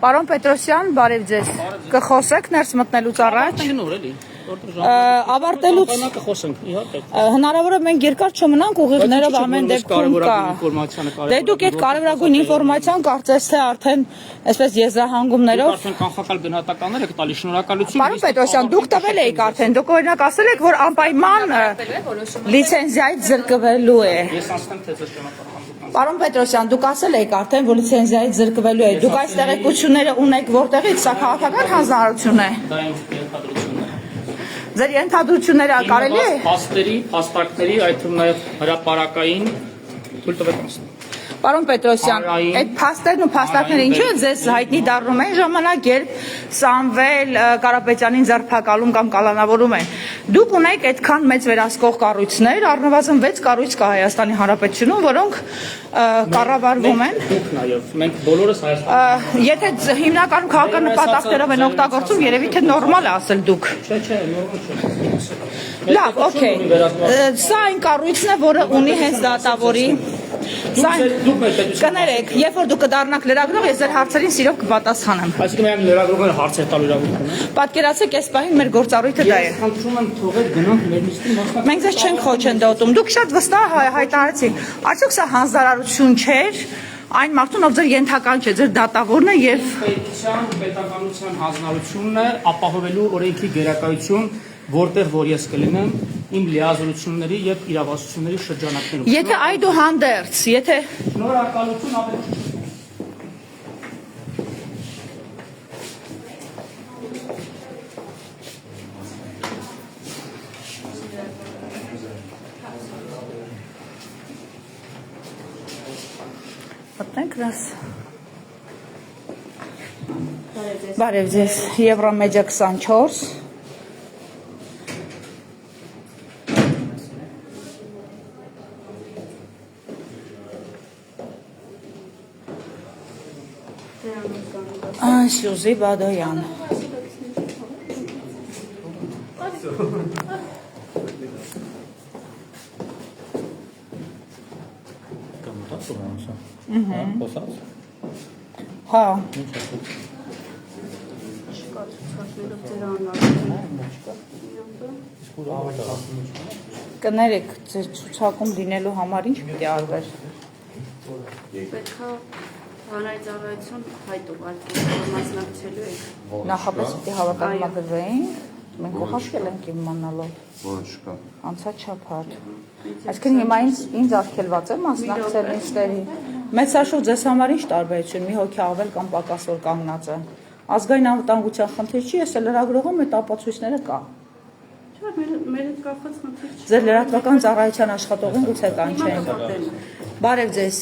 Պարոն Պետրոսյան, բարև ձեզ։ Կխոսեք ներս մտնելուց առաջ։ Ավարտելուց հնարավոր է մենք երկար չմնանք ուղիղներով ամեն դեպքում կա։ Դե դուք այդ կարևորագույն ինֆորմացիան կարծես թե արդեն այսպես եզրահանգումներով կանխական գնահատականներ եք տալի, շնորհակալություն։ Պարոն Պետրոսյան, դուք տվել եք արդեն, դուք օրինակ ասել եք, որ անպայման լիցենզիայից զրկվելու է։ Ես ասեմ թե ձեր ճանապարհը։ Պարոն Պետրոսյան, դուք ասել եք արդեն, որ լիցենզիայից զրկվելու է։ Դուք այս տեղեկությունները ունեք որտեղից, սա քաղաքական հանձնարարություն է։ Դա իմ ենթադրությունն է։ Ձեր ենթադրությունները կարելի է։ Փաստերի, փաստարկների, այդ թվում նաև հրապարակային թույլ տվեք ասեմ։ Պարոն Պետրոսյան, այդ փաստերն ու փաստարկները ինչու է ձեզ հայտնի դառնում են ժամանակ, երբ Սամվել Կարապետյանին ձերբակալում կամ կալանավորում են։ Դուք ունեք այդքան մեծ վերահսկող կառույցներ, առնվազն 6 կառույց կա Հայաստանի Հանրապետությունում, որոնք կառավարվում են։ Դուք նաև, մենք բոլորս Հայաստանում։ Եթե հիմնականում քաղաքական նպատակներով են օգտագործում, երևի թե նորմալ է ասել դուք։ Չէ, նորմալ չէ։ Լավ, օքեյ։ Սա այն կառույցն է, որը ունի հենց դատավորի Կներեք, երբ որ դուք կդառնաք լրագրող, ես ձեր հարցերին սիրով կպատասխանեմ։ Այսինքն մենք լրագրողները հարցեր տալու իրավունք ունենք։ Պատկերացեք, այս պահին մեր գործառույթը դա է։ Ես խնդրում եմ թողեք գնանք մեր նիստին մասնակցել։ Մենք ձեզ չենք խոչընդոտում։ Դուք շատ վստահ հայտարարեցիք։ Արդյոք սա հանձնարարություն չէր այն մարդուն, ով ձեր ենթական չէ, ձեր դատավորն է եւ պետականության հանձնարարությունն է ապահովելու օրենքի գերակայություն, որտեղ որ ես կլինեմ իմ լիազորությունների եւ իրավասությունների շրջանակներում։ Եթե այդուհանդերձ, եթե շնորհակալություն ավելի մտնենք դրս։ Բարև ձեզ, Եվրոմեդիա 24 Սյուզի Բադոյան։ Հա։ Կներեք, ձեր ցուցակում լինելու համար ինչ պիտի արվեր։ Պետքա հանրայնացություն հայտ ուղարկել, մասնակցելու եք։ Նախապես պիտի հավաքագրվեին, մենք ուղարկել ենք իմանալով։ Ոչ կա։ Անցած շաբաթ։ Այսինքն հիմա ինձ արգելված է մասնակցել նիստերի։ Մեծաշուտ ձեզ համար ինչ տարբերություն, մի հոգի ավել կամ պակաս որ կանգնած է։ Ազգային անվտանգության խնդիր չի, ես լրագրողում այդ ապացույցները կա։ Չէ, մեր հետ կապված խնդիր չի։ Ձեր լրատվական ծառայության աշխատողին գուցե կանչեն։ Բարև ձեզ։